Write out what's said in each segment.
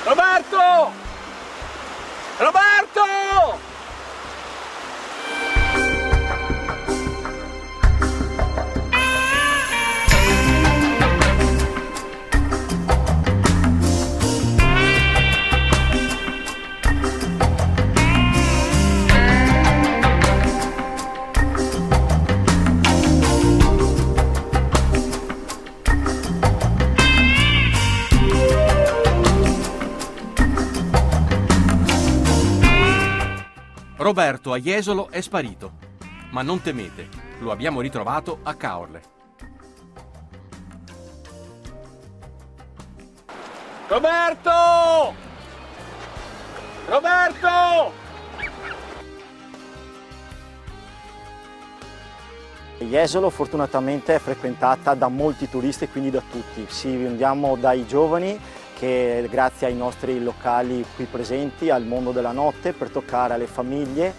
Roberto! Roberto! Roberto a Jesolo è sparito, ma non temete, lo abbiamo ritrovato a Caorle. Roberto! Roberto! Jesolo fortunatamente è frequentata da molti turisti, quindi da tutti. Andiamo dai giovani che grazie ai nostri locali qui presenti, al mondo della notte, per toccare alle famiglie,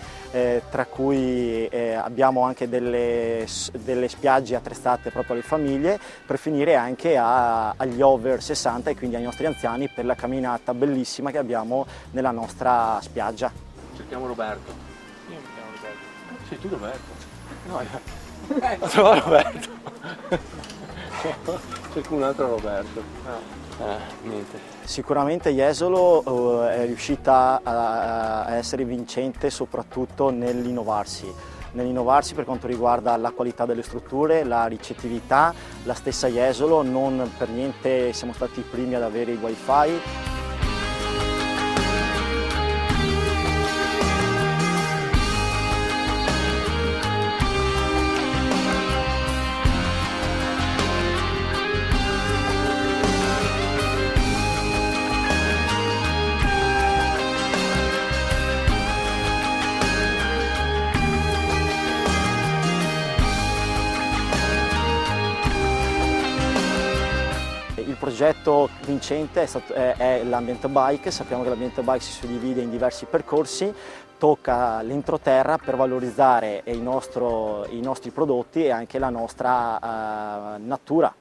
tra cui abbiamo anche delle spiagge attrezzate proprio alle famiglie, per finire anche agli over 60 e quindi ai nostri anziani per la camminata bellissima che abbiamo nella nostra spiaggia. Cerchiamo Roberto. Io mi chiamo Roberto. Sei tu Roberto? No, Trova Roberto. Cerco un altro Roberto. no. Niente. Sicuramente Jesolo è riuscita a essere vincente soprattutto nell'innovarsi per quanto riguarda la qualità delle strutture, la ricettività. La stessa Jesolo, non per niente siamo stati i primi ad avere il wifi. Il progetto vincente è l'Ambient Bike. Sappiamo che l'Ambient Bike si suddivide in diversi percorsi, tocca l'entroterra per valorizzare i nostri prodotti e anche la nostra natura.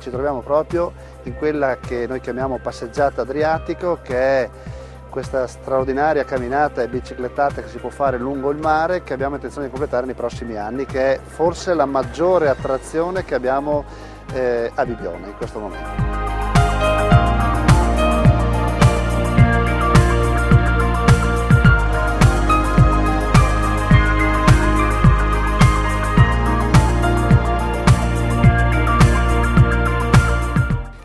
Ci troviamo proprio in quella che noi chiamiamo passeggiata Adriatico, che è questa straordinaria camminata e biciclettata che si può fare lungo il mare, che abbiamo intenzione di completare nei prossimi anni, che è forse la maggiore attrazione che abbiamo a Bibbione in questo momento.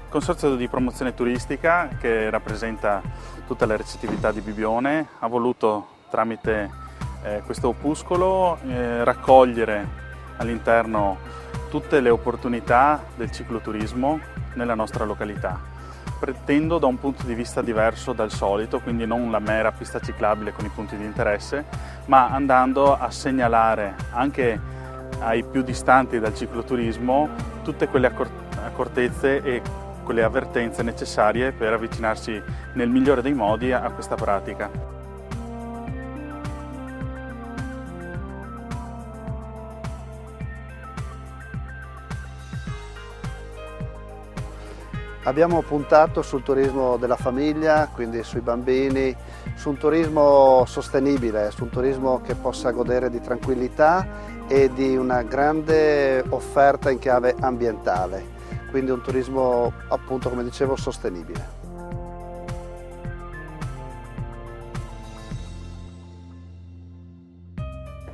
Il Consorzio di Promozione Turistica, che rappresenta tutta la ricettività di Bibbione, ha voluto tramite questo opuscolo raccogliere all'interno tutte le opportunità del cicloturismo nella nostra località, partendo da un punto di vista diverso dal solito, quindi non la mera pista ciclabile con i punti di interesse, ma andando a segnalare anche ai più distanti dal cicloturismo tutte quelle accortezze e quelle avvertenze necessarie per avvicinarsi nel migliore dei modi a questa pratica. Abbiamo puntato sul turismo della famiglia, quindi sui bambini, su un turismo sostenibile, su un turismo che possa godere di tranquillità e di una grande offerta in chiave ambientale. Quindi un turismo, appunto, come dicevo, sostenibile.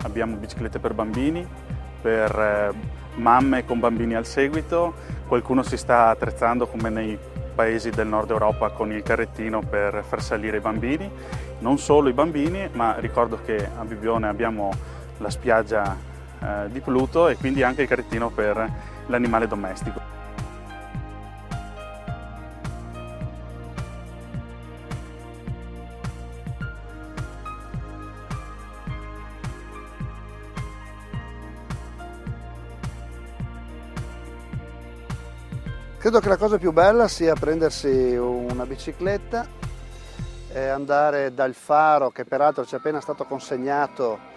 Abbiamo biciclette per bambini, per mamme con bambini al seguito, qualcuno si sta attrezzando come nei paesi del nord Europa con il carrettino per far salire i bambini non solo i bambini, ma ricordo che a Bibbione abbiamo la spiaggia di Pluto e quindi anche il carrettino per l'animale domestico. Credo che la cosa più bella sia prendersi una bicicletta e andare dal faro, che peraltro ci è appena stato consegnato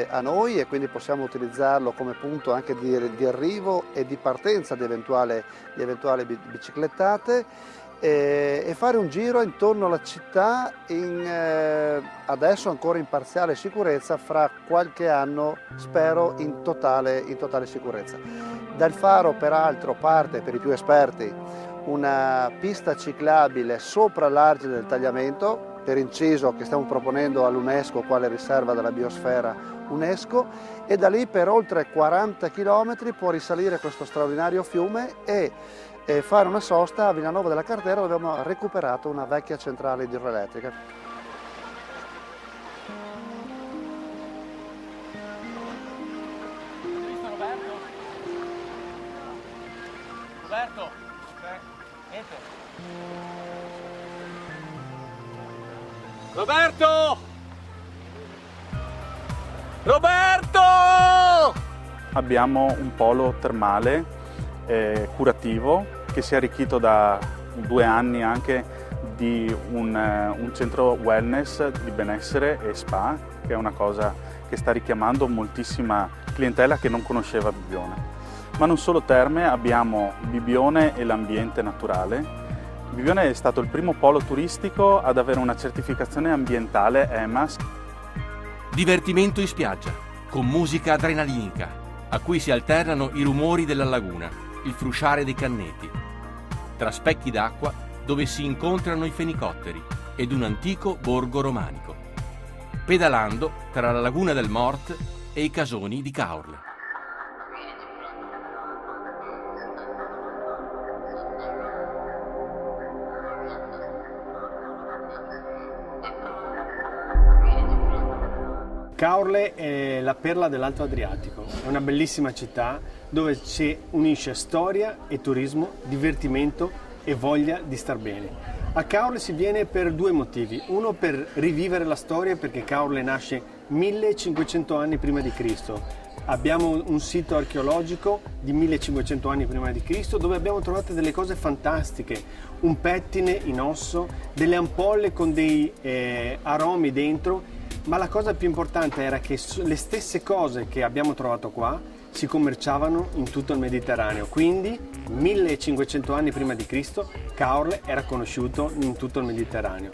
a noi, e quindi possiamo utilizzarlo come punto anche di arrivo e di partenza di eventuali biciclettate, e fare un giro intorno alla città adesso ancora in parziale sicurezza, fra qualche anno spero in totale sicurezza. Dal faro peraltro parte, per i più esperti, una pista ciclabile sopra l'argine del tagliamento, per inciso, che stiamo proponendo all'UNESCO quale riserva della biosfera UNESCO, e da lì per oltre 40 km può risalire questo straordinario fiume e fare una sosta a Villanova della Cardera, dove abbiamo recuperato una vecchia centrale idroelettrica. Roberto! Niente. Roberto! Roberto! Abbiamo un polo termale curativo che si è arricchito da 2 anni anche di un centro wellness di benessere e spa, che è una cosa che sta richiamando moltissima clientela che non conosceva Bibbione. Ma non solo terme, abbiamo Bibbione e l'ambiente naturale. Bibbione è stato il primo polo turistico ad avere una certificazione ambientale EMAS. Divertimento in spiaggia, con musica adrenalinica, a cui si alternano i rumori della laguna, il frusciare dei canneti, tra specchi d'acqua dove si incontrano i fenicotteri ed un antico borgo romanico, pedalando tra la laguna del Mort e i casoni di Caorle. Caorle è la perla dell'Alto Adriatico, è una bellissima città dove si unisce storia e turismo, divertimento e voglia di star bene. A Caorle si viene per 2 motivi: uno per rivivere la storia, perché Caorle nasce 1500 anni prima di Cristo. Abbiamo un sito archeologico di 1500 anni prima di Cristo dove abbiamo trovato delle cose fantastiche, un pettine in osso, delle ampolle con dei aromi dentro. Ma la cosa più importante era che le stesse cose che abbiamo trovato qua si commerciavano in tutto il Mediterraneo. Quindi 1500 anni prima di Cristo Caorle era conosciuto in tutto il Mediterraneo.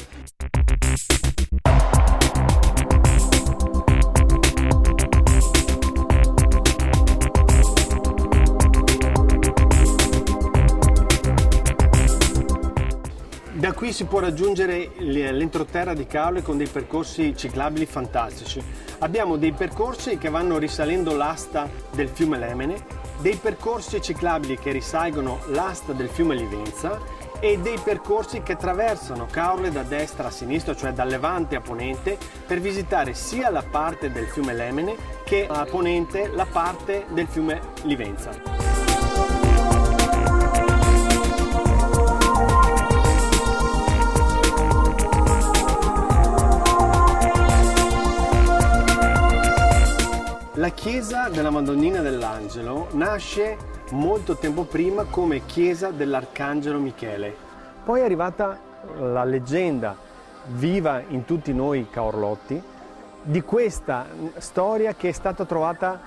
Da qui si può raggiungere l'entroterra di Caorle con dei percorsi ciclabili fantastici. Abbiamo dei percorsi che vanno risalendo l'asta del fiume Lemene, dei percorsi ciclabili che risalgono l'asta del fiume Livenza e dei percorsi che attraversano Caorle da destra a sinistra, cioè da levante a ponente, per visitare sia la parte del fiume Lemene che a ponente la parte del fiume Livenza. La chiesa della Madonnina dell'Angelo nasce molto tempo prima come chiesa dell'Arcangelo Michele. Poi è arrivata la leggenda viva in tutti noi caorlotti di questa storia che è stata trovata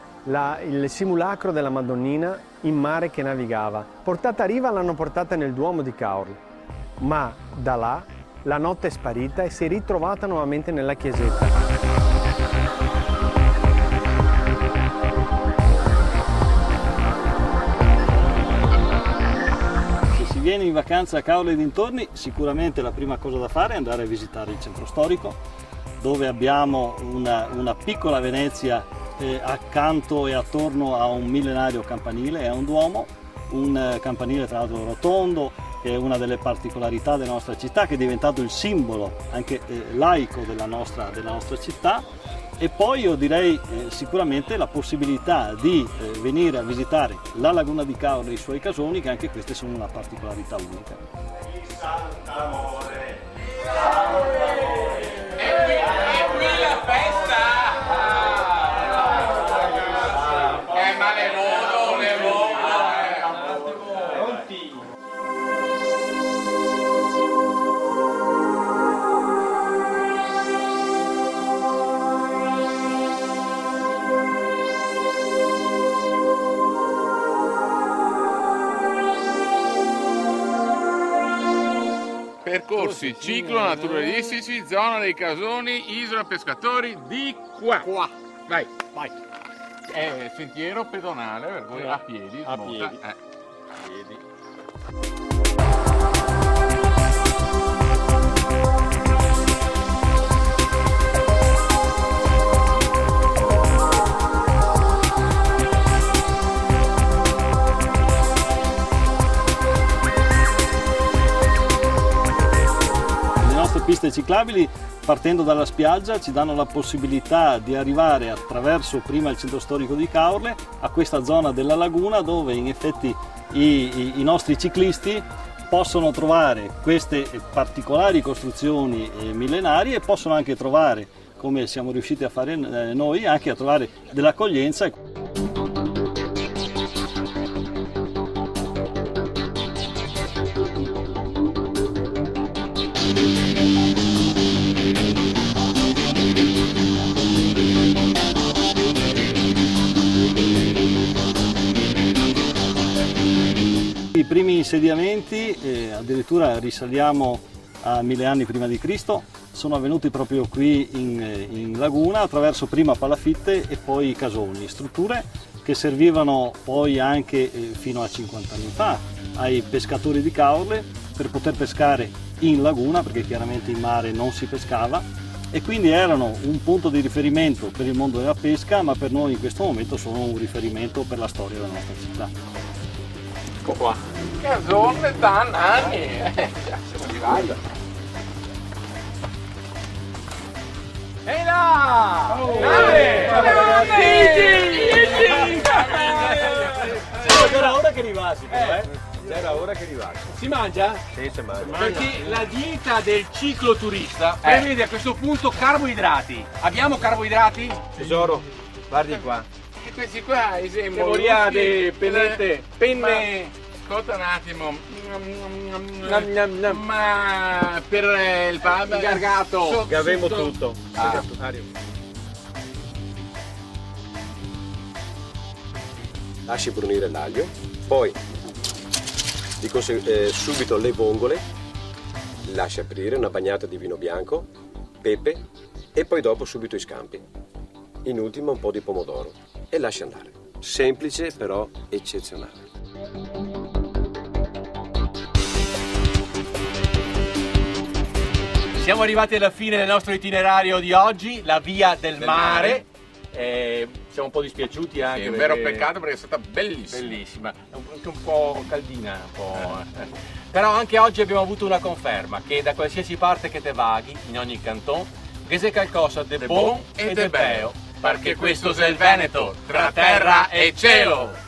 il simulacro della Madonnina in mare che navigava. Portata a riva l'hanno portata nel Duomo di Caorle, ma da là la notte è sparita e si è ritrovata nuovamente nella chiesetta. Vieni in vacanza a Caorle e dintorni, sicuramente la prima cosa da fare è andare a visitare il centro storico, dove abbiamo una piccola Venezia accanto e attorno a un millenario campanile e a un duomo, un campanile tra l'altro rotondo, che è una delle particolarità della nostra città, che è diventato il simbolo anche laico della nostra città. E poi io direi sicuramente la possibilità di venire a visitare la laguna di Caorle e i suoi casoni, che anche queste sono una particolarità unica. E qui la festa! Ma le voto! Percorsi ciclo-naturalistici, zona dei Casoni, isola pescatori, di qua. Vai. È sentiero pedonale, per cui a piedi. A smonta. piedi. Piste ciclabili, partendo dalla spiaggia, ci danno la possibilità di arrivare attraverso prima il centro storico di Caorle a questa zona della laguna, dove in effetti i nostri ciclisti possono trovare queste particolari costruzioni millenarie, e possono anche trovare, come siamo riusciti a fare noi, anche a trovare dell'accoglienza. I primi insediamenti, addirittura risaliamo a 1000 anni prima di Cristo, sono avvenuti proprio qui in laguna, attraverso prima palafitte e poi casoni, strutture che servivano poi anche fino a 50 anni fa ai pescatori di Caorle per poter pescare in laguna, perché chiaramente in mare non si pescava, e quindi erano un punto di riferimento per il mondo della pesca, ma per noi in questo momento sono un riferimento per la storia della nostra città. Ecco qua. Casone da anni. Siamo arrivati. Ehi là! C'era ora che arrivassi, C'era ora che arrivassi. Si mangia? Sì, si mangia. Perché la dieta del cicloturista prevede a questo punto carboidrati. Abbiamo carboidrati? Tesoro, guardi qua. E questi qua, esempio. Voliate, penne. Ascolta un attimo. Ma per il Gargato. Gavremo tutto. Lasci brunire l'aglio, poi subito le vongole, lasci aprire una bagnata di vino bianco, pepe e poi dopo subito i scampi. In ultimo un po' di pomodoro e lasci andare. Semplice però eccezionale. Siamo arrivati alla fine del nostro itinerario di oggi, la via del mare. Siamo un po' dispiaciuti anche. Sì, un vero peccato perché è stata bellissima. Bellissima, anche un po' caldina. Però anche oggi abbiamo avuto una conferma che da qualsiasi parte che te vaghi, in ogni canton, che se qualcosa de bon e de beo, perché questo è il Veneto, tra terra e cielo.